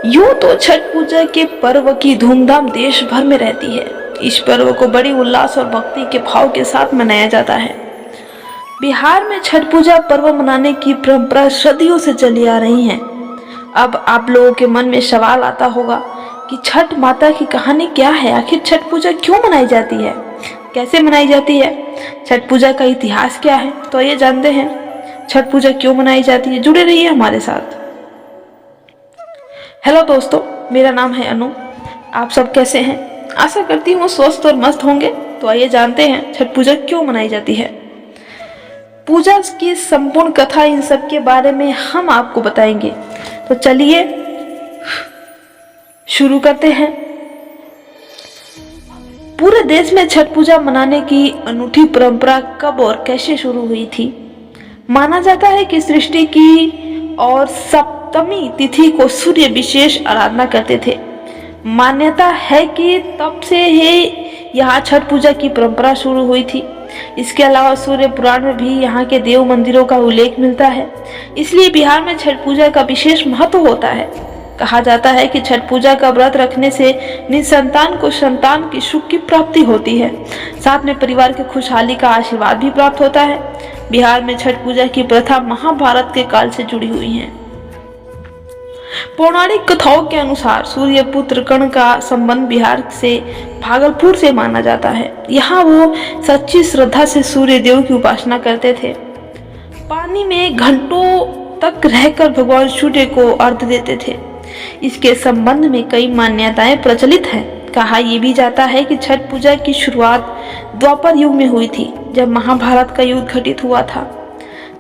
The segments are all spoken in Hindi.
यूं तो छठ पूजा के पर्व की धूमधाम देश भर में रहती है। इस पर्व को बड़ी उल्लास और भक्ति के भाव के साथ मनाया जाता है। बिहार में छठ पूजा पर्व मनाने की परंपरा सदियों से चली आ रही है। अब आप लोगों के मन में सवाल आता होगा कि छठ माता की कहानी क्या है, आखिर छठ पूजा क्यों मनाई जाती है, कैसे मनाई जाती है, छठ पूजा का इतिहास क्या है। तो ये जानते हैं छठ पूजा क्यों मनाई जाती है। जुड़े रहिए हमारे साथ। हेलो दोस्तों, मेरा नाम है अनु। आप सब कैसे हैं? आशा करती हूँ स्वस्थ और मस्त होंगे। तो आइए जानते हैं छठ पूजा क्यों मनाई जाती है। पूजा की संपूर्ण कथा, इन सब के बारे में हम आपको बताएंगे। तो चलिए शुरू करते हैं। पूरे देश में छठ पूजा मनाने की अनूठी परंपरा कब और कैसे शुरू हुई थी। माना जाता है कि सृष्टि की और सप्तमी तिथि को सूर्य विशेष आराधना करते थे। मान्यता है कि तब से ही यहाँ छठ पूजा की परंपरा शुरू हुई थी। इसके अलावा सूर्य पुराण में भी यहाँ के देव मंदिरों का उल्लेख मिलता है। इसलिए बिहार में छठ पूजा का विशेष महत्व होता है। कहा जाता है कि छठ पूजा का व्रत रखने से निसंतान को संतान की सुख की प्राप्ति होती है, साथ में परिवार की खुशहाली का आशीर्वाद भी प्राप्त होता है। बिहार में छठ पूजा की प्रथा महाभारत के काल से जुड़ी हुई है। पौराणिक कथाओं के अनुसार सूर्य पुत्र कर्ण का संबंध बिहार से भागलपुर से माना जाता है। यहाँ वो सच्ची श्रद्धा से सूर्य देव की उपासना करते थे। पानी में घंटों तक रहकर भगवान सूर्य को अर्घ्य देते थे। इसके संबंध में कई मान्यताएं प्रचलित हैं। कहा यह भी जाता है कि छठ पूजा की शुरुआत द्वापर युग में हुई थी, जब महाभारत का युद्ध घटित हुआ था।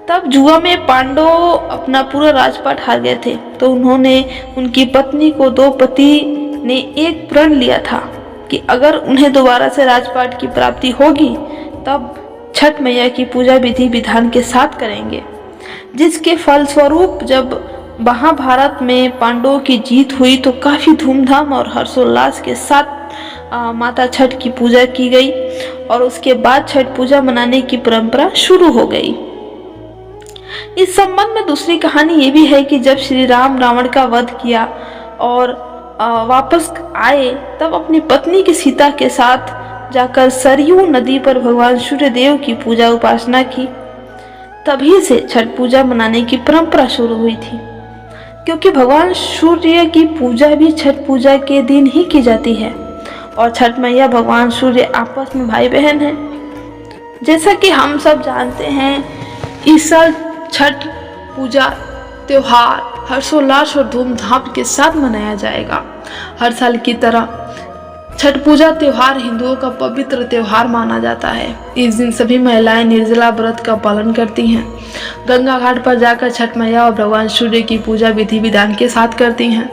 तब जुआ में पांडव अपना पूरा राजपाट हार गए थे, तो उन्होंने उनकी पत्नी को द्रौपदी ने एक प्रण लिया था कि अगर उन्हें दोबारा से राजपाट की प्राप्ति होगी तब छठ मैया की पूजा विधि विधान के साथ करेंगे। जिसके फलस्वरूप जब महाभारत में पांडवों की जीत हुई तो काफी धूमधाम और हर्षोल्लास के साथ माता छठ की पूजा की गई और उसके बाद छठ पूजा मनाने की परंपरा शुरू हो गई। इस संबंध में दूसरी कहानी ये भी है कि जब श्री राम रावण का वध किया और वापस आए, तब अपनी पत्नी की सीता के साथ जाकर सरयू नदी पर भगवान सूर्य देव की पूजा उपासना की। तभी से छठ पूजा मनाने की परंपरा शुरू हुई थी, क्योंकि भगवान सूर्य की पूजा भी छठ पूजा के दिन ही की जाती है और छठ मैया भगवान सूर्य आपस में भाई बहन हैं। जैसा कि हम सब जानते हैं, इस साल छठ पूजा त्योहार हर्षोल्लास और धूमधाम के साथ मनाया जाएगा। हर साल की तरह छठ पूजा त्योहार हिंदुओं का पवित्र त्योहार माना जाता है। इस दिन सभी महिलाएं निर्जला व्रत का पालन करती हैं। गंगा घाट पर जाकर छठ मैया और भगवान सूर्य की पूजा विधि विधान के साथ करती हैं।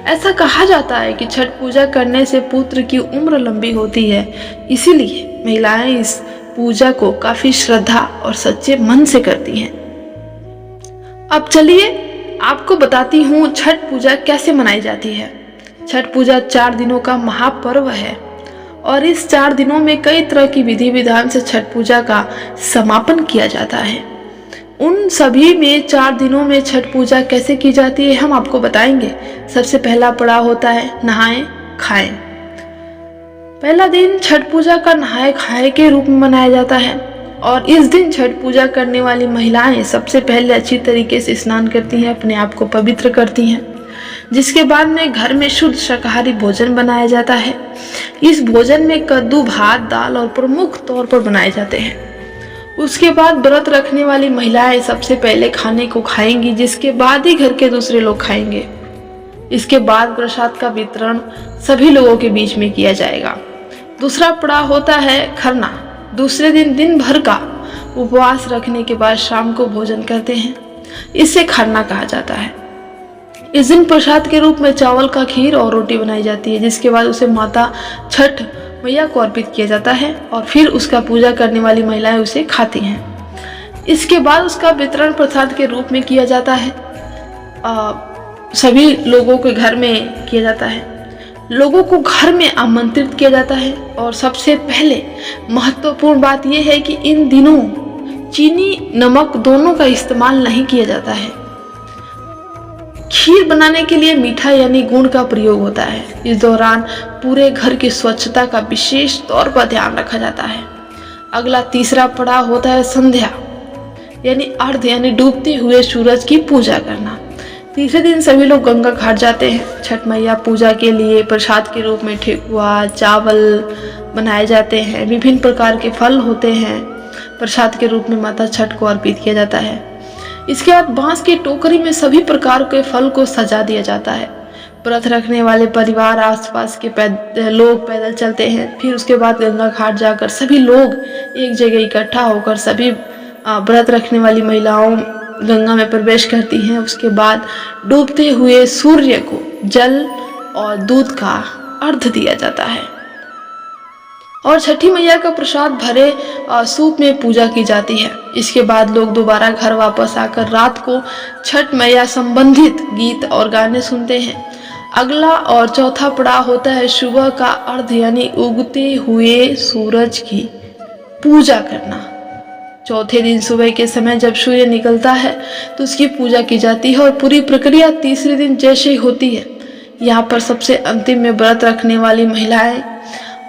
ऐसा कहा जाता है कि छठ पूजा करने से पुत्र की उम्र लंबी होती है, इसीलिए महिलाएं इस पूजा को काफी श्रद्धा और सच्चे मन से करती हैं। अब चलिए आपको बताती हूँ छठ पूजा कैसे मनाई जाती है। छठ पूजा 4 दिनों का महापर्व है और इस 4 दिनों में कई तरह की विधि विधान से छठ पूजा का समापन किया जाता है। उन सभी में 4 दिनों में छठ पूजा कैसे की जाती है हम आपको बताएंगे। सबसे पहला पड़ाव होता है नहाएं खाएं। पहला दिन छठ पूजा का नहाए खाए के रूप में मनाया जाता है और इस दिन छठ पूजा करने वाली महिलाएं सबसे पहले अच्छी तरीके से स्नान करती हैं, अपने आप को पवित्र करती हैं। जिसके बाद में घर में शुद्ध शाकाहारी भोजन बनाया जाता है। इस भोजन में कद्दू, भात, दाल और प्रमुख तौर पर बनाए जाते हैं। उसके बाद व्रत रखने वाली महिलाएं सबसे पहले खाने को खाएंगी, जिसके बाद ही घर के दूसरे लोग खाएंगे। इसके बाद प्रसाद का वितरण सभी लोगों के बीच में किया जाएगा। दूसरा पड़ाव होता है खरना। दूसरे दिन दिन भर का उपवास रखने के बाद शाम को भोजन करते हैं, इसे खरना कहा जाता है। इस दिन प्रसाद के रूप में चावल का खीर और रोटी बनाई जाती है, जिसके बाद उसे माता छठ मैया को अर्पित किया जाता है और फिर उसका पूजा करने वाली महिलाएं उसे खाती हैं। इसके बाद उसका वितरण प्रसाद के रूप में किया जाता है। सभी लोगों के घर में किया जाता है। लोगों को घर में आमंत्रित किया जाता है और सबसे पहले महत्वपूर्ण बात यह है कि इन दिनों चीनी नमक दोनों का इस्तेमाल नहीं किया जाता है। खीर बनाने के लिए मीठा यानी गुड़ का प्रयोग होता है। इस दौरान पूरे घर की स्वच्छता का विशेष तौर पर ध्यान रखा जाता है। अगला तीसरा पड़ाव होता है संध्या यानी अर्घ यानी डूबते हुए सूरज की पूजा करना। तीसरे दिन सभी लोग गंगा घाट जाते हैं। छठ मैया पूजा के लिए प्रसाद के रूप में ठेकुआ चावल बनाए जाते हैं। विभिन्न प्रकार के फल होते हैं। प्रसाद के रूप में माता छठ को अर्पित किया जाता है। इसके बाद बांस की टोकरी में सभी प्रकार के फल को सजा दिया जाता है। व्रत रखने वाले परिवार आसपास के लोग पैदल चलते हैं। फिर उसके बाद गंगा घाट जाकर सभी लोग एक जगह इकट्ठा होकर सभी व्रत रखने वाली महिलाओं गंगा में प्रवेश करती हैं। उसके बाद डूबते हुए सूर्य को जल और दूध का अर्घ दिया जाता है और छठी मैया का प्रसाद भरे सूप में पूजा की जाती है। इसके बाद लोग दोबारा घर वापस आकर रात को छठ मैया संबंधित गीत और गाने सुनते हैं। अगला और चौथा पड़ाव होता है सुबह का अर्घ यानी उगते हुए सूरज की पूजा करना। चौथे दिन सुबह के समय जब सूर्य निकलता है तो उसकी पूजा की जाती है और पूरी प्रक्रिया तीसरे दिन जैसे ही होती है। यहाँ पर सबसे अंतिम में व्रत रखने वाली महिलाएं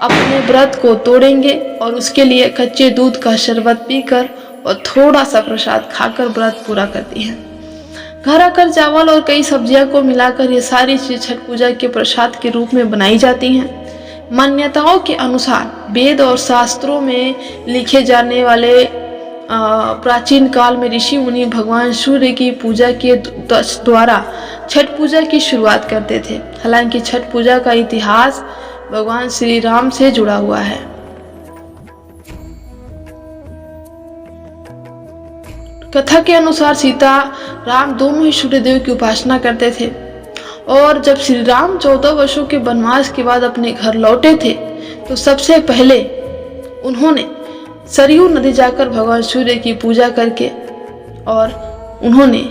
अपने व्रत को तोड़ेंगे और उसके लिए कच्चे दूध का शरबत पीकर और थोड़ा सा प्रसाद खाकर व्रत पूरा करती हैं। घर आकर चावल और कई सब्जियां को मिलाकर ये सारी चीज छठ पूजा के प्रसाद के रूप में बनाई जाती हैं। मान्यताओं के अनुसार वेद और शास्त्रों में लिखे जाने वाले प्राचीन काल में ऋषि मुनि भगवान सूर्य की पूजा के द्वारा छठ पूजा की शुरुआत करते थे। हालांकि छठ पूजा का इतिहास भगवान श्री राम से जुड़ा हुआ है। कथा के अनुसार सीता राम दोनों ही सूर्यदेव की उपासना करते थे और जब श्री राम 14 वर्षों के वनवास के बाद अपने घर लौटे थे तो सबसे पहले उन्होंने सरयू नदी जाकर भगवान सूर्य की पूजा करके और उन्होंने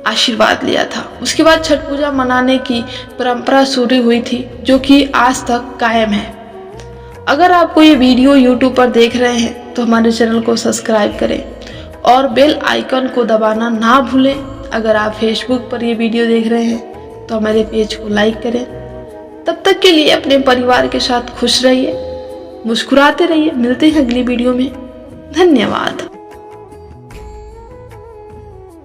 आशीर्वाद लिया था। उसके बाद छठ पूजा मनाने की परंपरा शुरू हुई थी जो कि आज तक कायम है। अगर आपको ये वीडियो YouTube पर देख रहे हैं तो हमारे चैनल को सब्सक्राइब करें और बेल आइकन को दबाना ना भूलें। अगर आप Facebook पर ये वीडियो देख रहे हैं तो हमारे पेज को लाइक करें। तब तक के लिए अपने परिवार के साथ खुश रहिए, मुस्कुराते रहिए। मिलते हैं अगली वीडियो में। धन्यवाद।